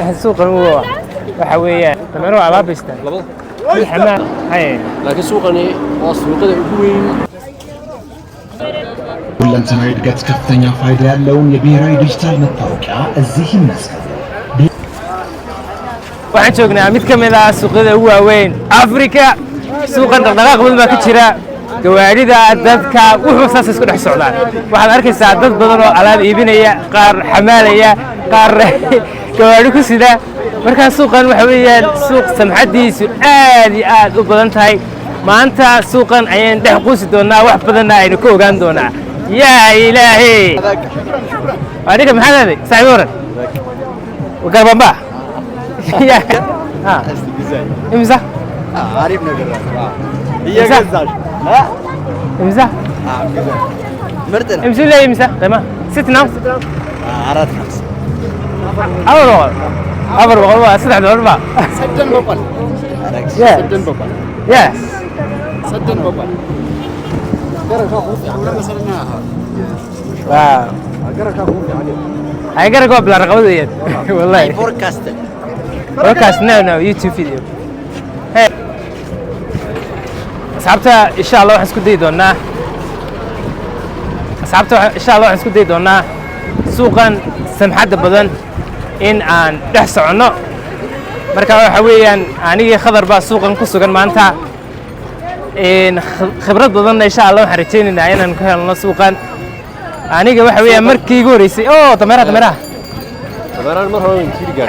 السوق هو وحويان تمروا على بيستان الحمام هاي لكن سوقني وسوق الوين ሁለንተናዊ እድገት ከፍተኛ ፋይዳ ያለውን የብሔራዊ ዲጂታል መታወቂያ እዚህ ይመስል waxaan joognaa mid ka mid ah suuqyada ugu waaweyn Afrika suuqan dhaqdhaqaaq badan baa ka jira gawaarida dadka wuxuu saas isku dhex socdaan waxaad arkaysaa dad badan oo alaab iibinaya qaar xamaalaya qaar gawaari ku sida marka suuqan waxa weeyaan suuq samxadiisu aad iyo aad u badan tahay maanta suuqan ayaan dhex quusi doonaa wax badan aynu ka ogaan doonaa yaa ilaahay adiga maxaad ahayd saaxiib waran وقربان يا ها امزح عارف نقرا هي قزاش ها امزح مرتنا امزح لي امزح تمام 6 ناس عرض 5 أول والله 6 4 سدن بقل سدن بقل يس سدن بقل قرا خوف يعني مثلا واو قرا خوف يعني I gotta go بلا رقبة ديت والله فوركاست no YouTube video hey أصحابته إن شاء الله وحنسكت دي دونا أصحابته إن شاء الله وحنسكت دي دونا سوقا سمحت بدن إن أن تحس عنه مركب حويا أنا خضر بقى سوقا كسوقا ما أنت إن خبرات بدن إن شاء الله وحرتين إن عينا نكون سوقا aniga waxa weeyaan markii ugu horeysay tamara mar hore intii gaar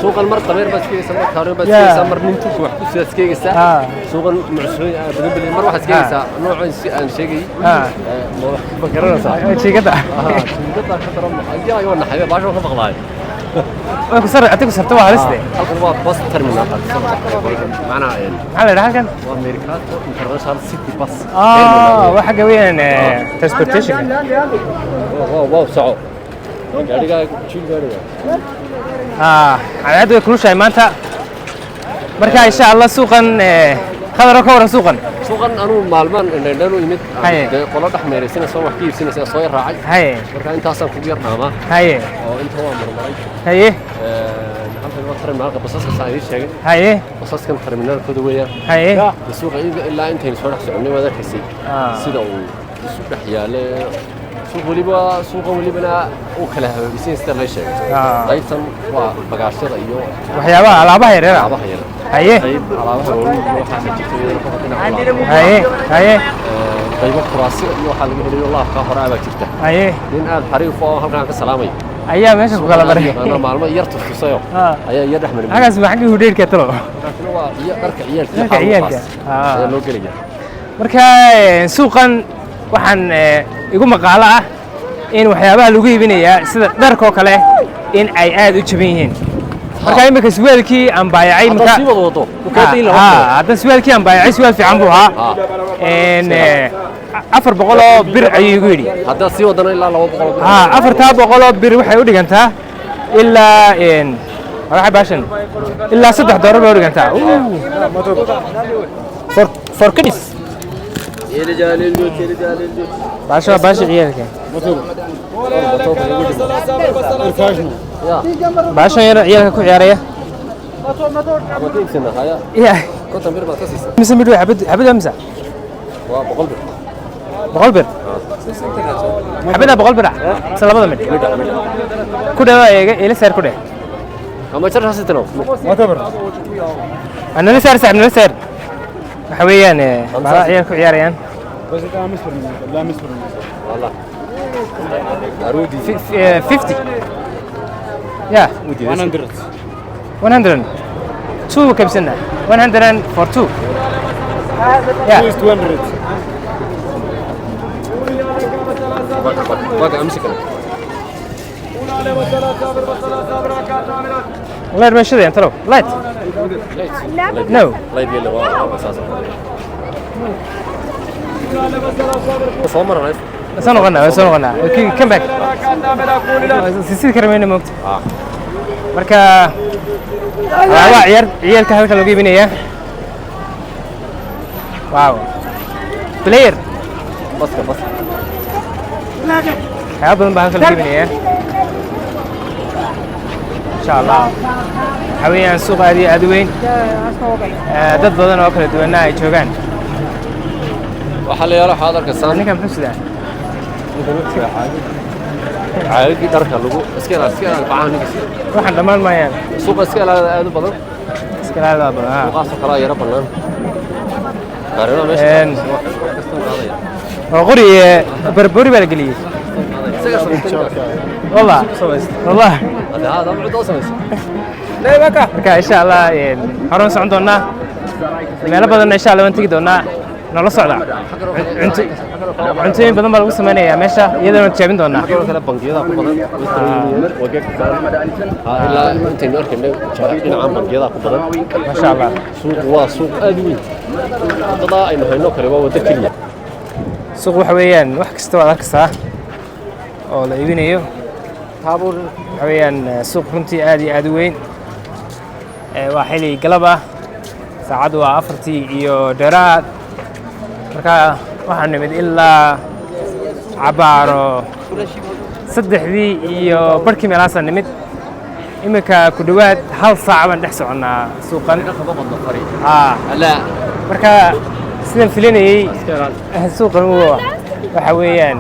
suuqan mar tamar bas kiisa mar kaaro bas kiisa mar nintu wax ku siyaaskeeysa suuqan mucsuun badan bilay mar waxa iskeysa noocan si aan sheegay ma garanaysa jiigada jiigada ka daran ayaa ayuu naxay baasho ka maqlaay way ku sarreeyay atigu sarto waa haliste halkan waa bus terminal macna maxaa la halkan waa Americato International City Bus waxa gaweeyaan transportation wow saco gaariga jiil gaariga عاد كل شيء مانتا مركا إن شاء الله سوقا خضرا كورا سوقا أنا معلمان إن لانو يمد قلنا تحمير سنة سوى كيف سنة صاير راعي هاي مركا أنت أصلا كبير نعمة هاي أو أنت هو مرمري هاي نحن في الوقت معك بصص سعيد شيء هاي بصص كم ترمينال كدوية هاي السوق إلا أنت نسوي نحسب عملي ماذا كسي سيدا وسوق حياله سوق وليبنا وكلها بيسين سترليش قيتم وبقاشر أيوه وحيابا على بحير لا بحير هاي هاي هاي طيب الكراسي وحال من الله كهراء بكتة هاي من الحريق فوق هل كان كسلامي أيام ماشي بقول بري أنا معلومة يرتف في صيو أيام يرح من أنا أسمع حقي هودير كتلو هو يرك عيال يرك عيالك لو قليل مركا سوقا waxaan igu maqaalo ah in waxyaabaha lagu iibinaya sida dharka oo kale in ay aad u jaban yihiin marka imika suwaalkii aan baayacay marka hadda suwaalkii aan baayacay suwaal fiican buu ahaa in 400 oo bir ayuu igu yidhi hadda sii wadana ilaa 200 400 oo bir waxay u dhigantaa ilaa waxa baashan ilaa $3 bay u dhigantaa for kids يا رجال البيوت يا رجال البيوت باشا عيالك باشا عيالك كو عياريا يا كنت امبير باسيس مسميدو حبد امسا بقول بر حبدها بقول بر سلامه من كده الى سير كده كما تشرح ستنو انا لسه ارسل من لسه حويان عيالك عياريان بس ده مصر لا مصر والله أرودي 50 يا 100 2 كم سنة 100 for 2 يا 200 باقي أمسك الله يرمي الشذي أنت لو لايت نو لايت يلا والله أساسا صومر نايف سنو غنى كم باك سيسيد كرمين موقت مركا عيال كهلك لو جيبينيا واو بلاير بس هذا بدن بهلك لو جيبينيا insha allah waxa weeyaan suuq aad iyo aad u weyn dad badan oo kala duwanna ay joogaan waxaa la yaalo waxaad arkaysaa ninkan muxuu sidaa caagagii dharka lagu iska ilaali bacaha ninka sida waxaan dhammaan maayaan suuqa iska ilaalida aad u badan iska ilaalida badan suuqaasoo kale yaro bannaan gaarina meesha wax kasta qaadaya oo qori barbori baa la geliyey isaga samaystay والله والله هذا معد سميس marka insha allah horan socon doonaa meelo badan insha allah waan tagi doonaa nala socda cuntooyin badan baa lagu sameynayaa meesha iyadana tijaabin doonaa kale bangiyada ku badan wajag ilaa intaynu arkayno dhinaca bangiyada ku badan masha allah suuq waa suuq aad u weyn wadada aynu hayno kale waa wada keliya suuq waxa weeyaan wax kasta waad arkaysaa oo la iibinayo waxa weeyaan suuq runtii aad iyo aad u weyn waa xilli galab ah saacaddu waa 4 iyo dheeraad marka waxaan nimid ilaa cabaaro 3 iyo barkii meelahaasaan nimid iminka ku dhowaad hal saac baan dhex soconnaa suuqan marka sidaan filanayey suuqan waxa weeyaan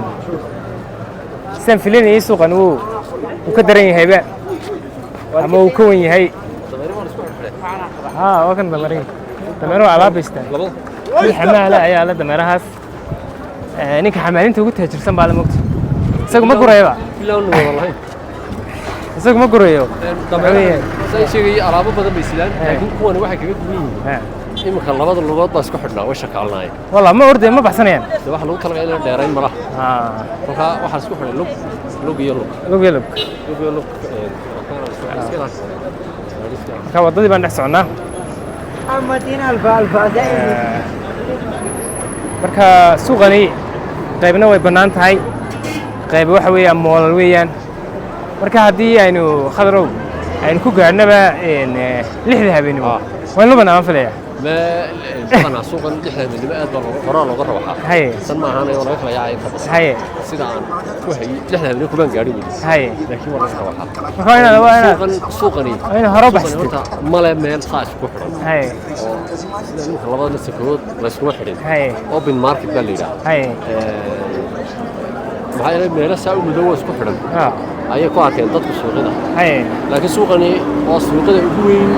sidaan filanayey suuqan wuu ka daran yahayba ama uu ka wan yahay waa kan dameerihi dameeruhu alaab baystaan mid xamaala ayaa la dameerahaas ninka xamaalinta ugu taajirsan baa la mogta isagu ma gurayaba isagu ma gurayo say sheegay alaabo badan bay sidaan laakiin kuwani waxay kaga duwan yihiin imika labada lugood baa isku xidhnaa way shaqaalnaayeen والله ما أردن ما بحسنين waxa lagu talagalay in dheerayn malaha marka waxa isku xidhay lug iyo lug marka wadadii baan dhex soconnaa marka suuqani qaybna way bannaan tahay qayb waxa weeyaan moolal weeyaan marka haddii aynu khadrow aynu ku gaadhnaba 6 habeenimo waan la bannaan filaya أنا سوق اللحية من المئات برا وبرا وحاء هاي سمع هنا ولا يخلى يعي تبص هاي سيدا عن كوهي لحية من كمان قاعدين هاي لكن ولا يخلى وحاء مكانا لو أنا سوقني أنا هرب بس ملا مال خاش كحرة هاي خلاص نسكوت بس واحد هاي أوبن ماركت بالليلة هاي maxay meelo saa u madow isku xidhan ayay ku arkeen dadku suuqada laakiin suuqani waa suuqada ugu weyn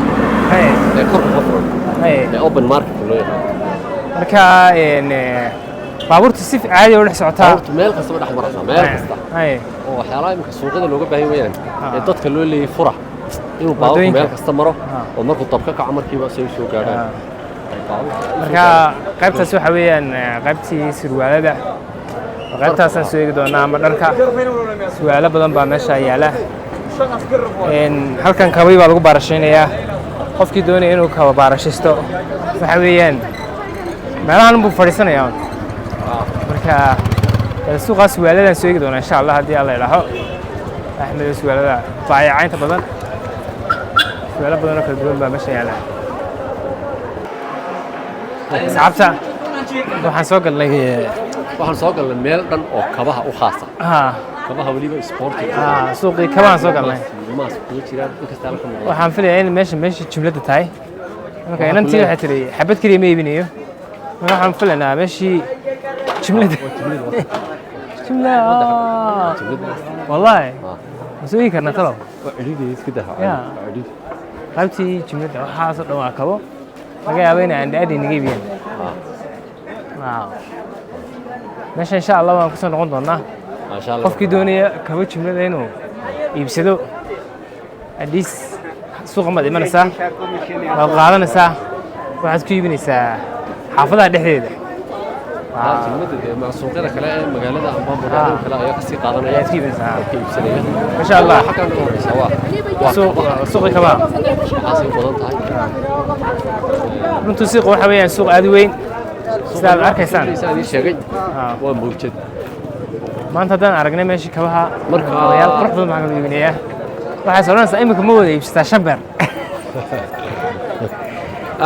ee kor ka furan ee open market loo yaqaan marka baabuurta si caadi ah u dhex socotaa baabuurta meel kasta dhex maraysa meel kasta oo waxyaalaha imika suuqada looga baahan weeyaan ee dadka loo leeyahay fura inuu baabuurku meel kasta maro oo markuu dab ka kaco markiiba say soo gaadhaan marka qaybtaas waxa weeyaan qaybtii sirwaalada qaybtaasaan soo eegi doonaa ama dharka su'aalo badan baa meesha yaala halkan kabay baa lagu baarashaynayaa qofkii doonaya inuu kaba baarashaysto waxa weeyaan meelahan buu fadhiisanayaa marka suuqaas su'aaladaan soo eegi doonaa insha allah haddii alla idhaaho axmed su'aalada baayacaynta badan su'aalo badan oo kala duwan baa meesha yaala asxaabta waxaan soo galnay meel dhan oo kabaha u khaasa kabaha waliba sportiga suuqii kabahan soo galnay maas ku jiraan inkasta la kamid waxaan filayaa in meesha jumlada tahay marka inantii waxay tiri xabad kaliya ma iibinayo waxaan filaynaa meeshii jumlada jumla wallahi masoo ii karna talow cidhidii iska daha qaybtii jumlada waxaasoo dhan waa kabo laga yaabo in aan dhaadi naga iibiyaan meesha insha allah waan kusoo noqon doonaa qofkii doonaya kabo jumlada inuu iibsado adhiis suuqa maad imanaysaa waad qaadanaysaa waxaad ku iibinaysaa xaafadaha dhexdeeda suuqyada kale ee magaalada amba magaalada kale ayaa kasii qaadanaya ayaad ku iibinaysaa ka iibsanaya masha allah xaggan u horeysa waa suuqi kabaa waxaasay u badan tahay runtuu suuqa waxa weeyaan suuq aad u weyn sida aad arkaysaan sidaan sheegay waa mawjad maanta haddaan aragnay meeshii kabaha markayaal qurux badan maxaa lagu iibinayaa waxaad odhanaysaa iminka ma wada iibsataa 5 beer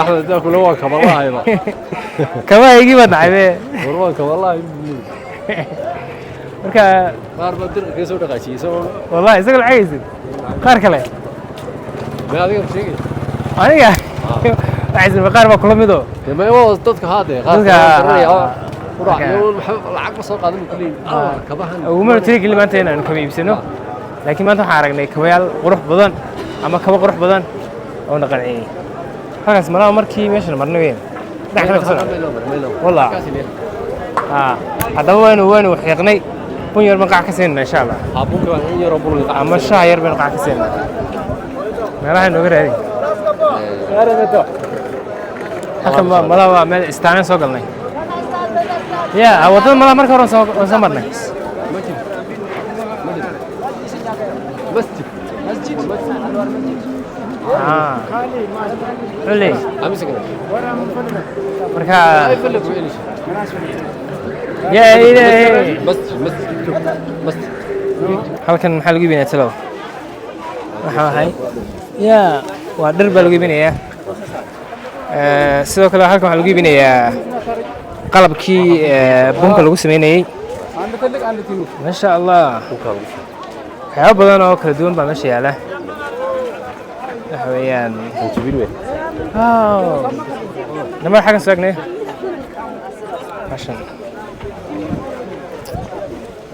axmed daa kula waa kabalahayba kabahaygii baa dhacaybe war waa kabalahay marka qaar baa dirqiisa u dhaqaajiyay wallahi isaga lacagaysid qaar kale ما هذه شيء aniga waxay qaar ba kula mido ما هو dadka haade qaar يوم العقب سوق هذا كلين كباهن وما تريق اللي ما انت هنا كم يبسنو لكن ما انت حارقني كويال قروح بدن اما كبا قروح بدن او نقنعي هاكاس ملا markii meeshan marna weyn والله هذا وين وحيقني بون ير مقع كسين ان شاء الله ابوك وين ير بون اما شاير بين قاع كسين ما راح نغير هذه حكم ملا مال استانه soo galnay يا wadada mala marka hore soo marnay مسجد xulay امسك marka يفلك ويلش يا مسجد halkan maxaa lagu iibinayaa talow waxa ahay ya waa dhar baa lagu iibinayaa sidoo kale halkan waxaa lagu iibinayaa qalabkii bunka lagu sameynayay maasha allah waxyaabo badan oo kala duwan baa meesha yaala waxa weeyaan nama xagan soo egnay fashion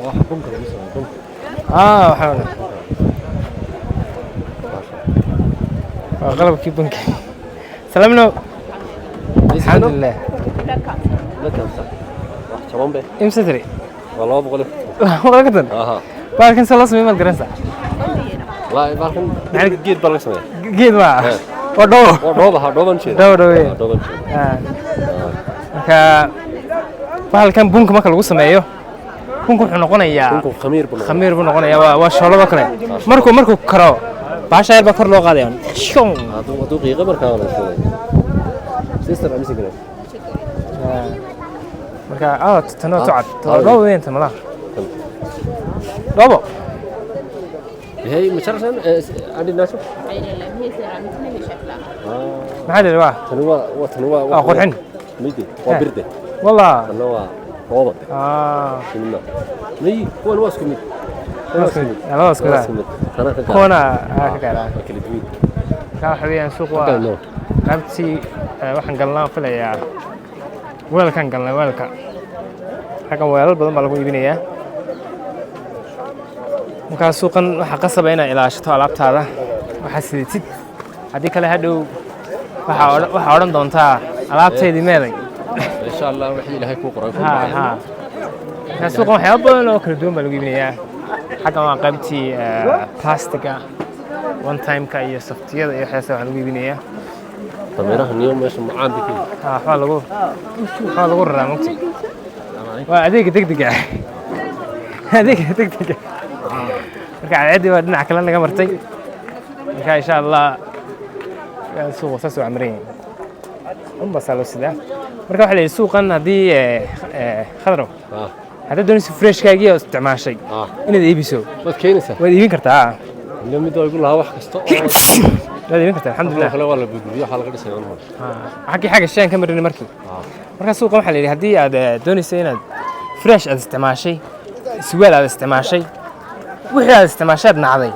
waxaan qalabkii bunka salaamno alxamdulilah تمام به امسى تري والله بقول والله كتن بالكن سلاس ميمال جرنسا لا بالكن يعني جيد بالك سمع جيد ما ودو دوبن شيء دوبن ka balkan bunka marka lagu sameeyo bunku wuxuu noqonayaa khamiir buu noqonayaa waa shoolada kale markuu karo baasha yar ba kor loo qaadayo shon hadu qiiqo marka wala sister amsi gale marka tano tocad doobo weyn tamala doobo هي مشرشن عندي ناشو ما حد waa تنوا qurxin ميدي وبرده والله تنوا روضه كنا مي هو الواسك ميد الواسك كونا كذا كليدوي ka xawiyaan suuq waa qabti waxaan galnaa filayaa weelkan galnay weelka xagan weelal badan baa lagu iibinayaa marka suuqan waxa qasab ah inaad ilaashato alaabtaada waxa sidid hadii kale hadhow waxa oran doontaa alaabteedii meeday in sha Allah wixii ilaahay ku qoray ka suuqan waxyaabo badan oo kala duwan baa lagu iibinayaa xagan waa qaybtii plastiga one time ka iyo saftiyada iyo waxyaabo waxa lagu iibinayaa tamiraha niyo meesha macaan bikii waxa lagu raraa mugti waa adeeg degdeg ah marka caadi waa dhinac kale naga martay marka insha Allah suuq saas oo amreen bas sida marka waxa la suuqan hadii khadro hada doonaysa fresh kaaga iyo isticmaashay inaad iibiso wad keenaysaa waad iibin kartaa mid oo igu lahaa wax kasto waad iibin kartaa alxamdulillah kale wala budbiyo waxa laga dhisay xagga shaan ka marin markii marka suuqan waxa la yiraahdaa hadii aad doonaysa inaad fresh aad isticmaashay suwaal aad isticmaashay wixii aad isticmaashaad nacday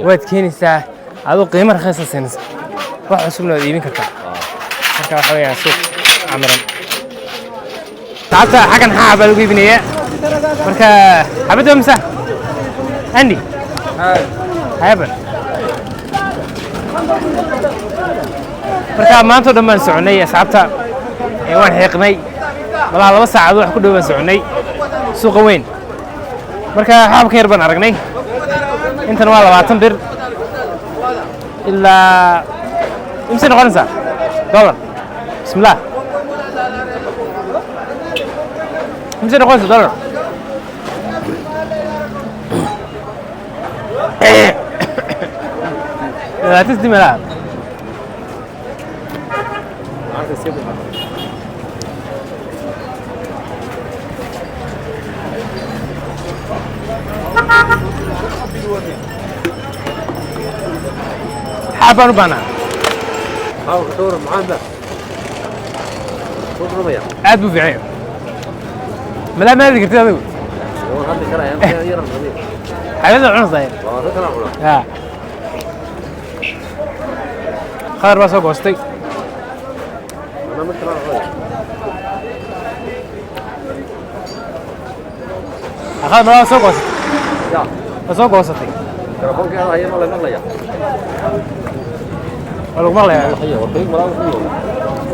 waad keenaysaa adoo qiimo raqiis ah siinaysa wax cusubna waad iibin kartaa marka waxa weeyaan suuq amran taata xagan xaaba lagu iibinayaa marka xabada misa andi haban marka maanta dhammaan soconay asxaabta waan xiiqnay walaa 2 saacadood wax ku dhawaan soconay suuqa weyn marka xaabka yar baan aragnay intan waa 20 bir ilaa imsi noqonaysa dollar bismillah imsi noqonaysa dollar لا تسدي ملعب حابر بنا هاو دور معانا دور ربيع ابو فعيل ملا ما ذكرت هذا هو هذا كلام يرى هذا عنص صاير هذا كلام ها خضر بس قوستي أنا مثل هذا خضر بس قوستي يا بس قوستي تلفون كذا هي ما يا والله ما له هي والطريق مراه كله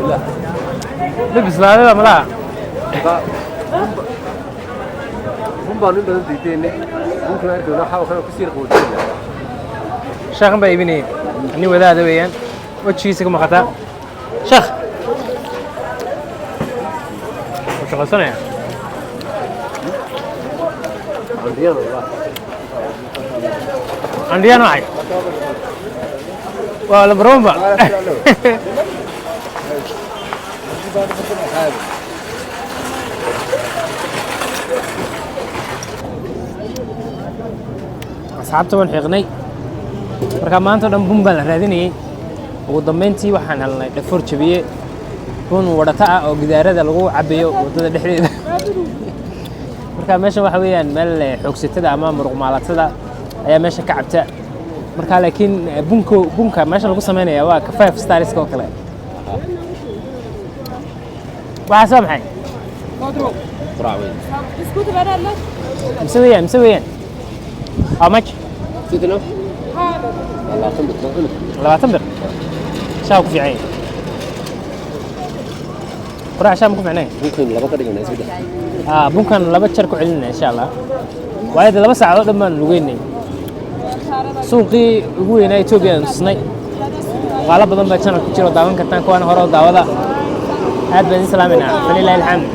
لا لبس لا ملا هم بانين بدن ديتيني ممكن أرجع نحاول خلنا كثير قوتين شيخ بيبيني اني وذا ويان وجهيسك ما قطع شيخ وش غسنا عندي أنا والله عندي انا واحد ولا برومبا asxaabta waan xiiqnay marka maanta dhan bun baan la raadinayay ugu dambeyntii waxaan helnay dhafoor jabiye bun wadhata ah oo gidaarada lagu cabayo wadada dhexdeeda marka meesha waxa weeyaan meel xoogsatada ama muruq maalatada ayaa meesha ka cabta marka laakiin bunka meesha lagu sameynaya waa ka 5 stars oo kale waxa soo maxay قراوي مسويان how much سيدنا الله تنبت تنبت 20 bir شاو ku fiican qurac shaam ku fiicnay ممكن لما كده جينا سيدنا bunkan laba jeer ku celinayna insha Allah waayo laba saacadood dhammaan lugeynay suuqii ugu weynaa Ethiopia isnay qaala badan baa channel ku jiro daawan kartaan kuwan hore oo daawada aad baan islaamina falilahi alhamd